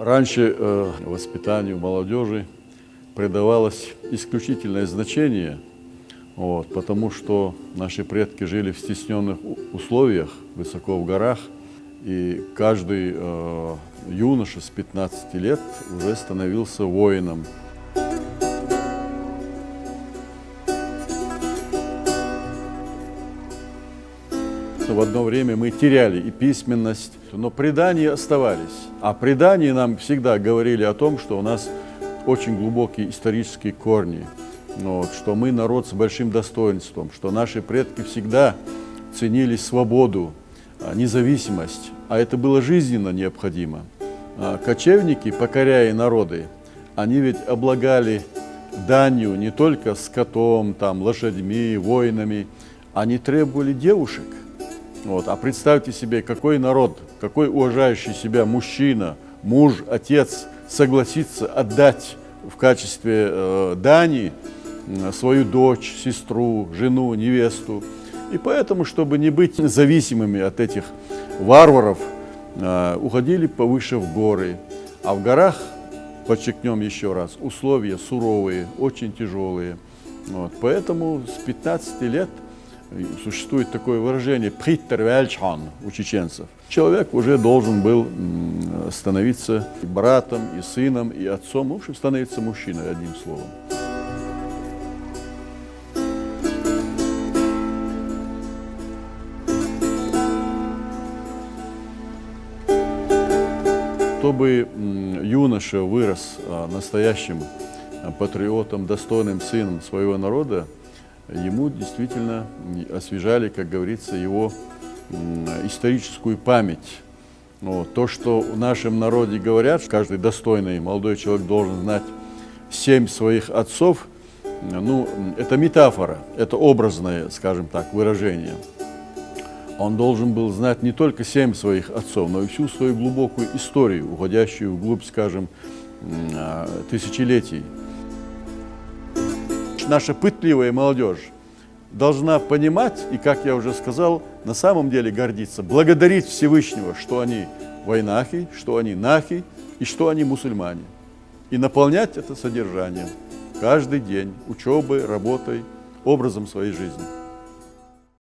Раньше воспитанию молодежи придавалось исключительное значение, потому что наши предки жили в стесненных условиях, высоко в горах, и каждый юноша с 15 лет уже становился воином. В одно время мы теряли и письменность, но предания оставались. А предания нам всегда говорили о том, что у нас очень глубокие исторические корни, что мы народ с большим достоинством, что наши предки всегда ценили свободу, независимость, а это было жизненно необходимо. Кочевники, покоряя народы, они ведь облагали данью не только скотом, лошадьми, воинами, они требовали девушек. А представьте себе, какой народ, какой уважающий себя мужчина, муж, отец согласится отдать в качестве дани свою дочь, сестру, жену, невесту. И поэтому, чтобы не быть зависимыми от этих варваров, уходили повыше в горы. А в горах, подчеркнем еще раз, условия суровые, очень тяжелые. Поэтому с 15 лет существует такое выражение «приттер-вельчхан» у чеченцев. Человек уже должен был становиться и братом, и сыном, и отцом, в общем, становиться мужчиной, одним словом. Чтобы юноша вырос настоящим патриотом, достойным сыном своего народа, ему действительно освежали, как говорится, его историческую память. То, что в нашем народе говорят, каждый достойный молодой человек должен знать 7 своих отцов, это метафора, это образное, скажем так, выражение. Он должен был знать не только 7 своих отцов, но и всю свою глубокую историю, уходящую вглубь, скажем, тысячелетий. Наша пытливая молодежь должна понимать и, как я уже сказал, на самом деле гордиться, благодарить Всевышнего, что они вайнахи, что они нахи и что они мусульмане. И наполнять это содержанием каждый день, учебой, работой, образом своей жизни.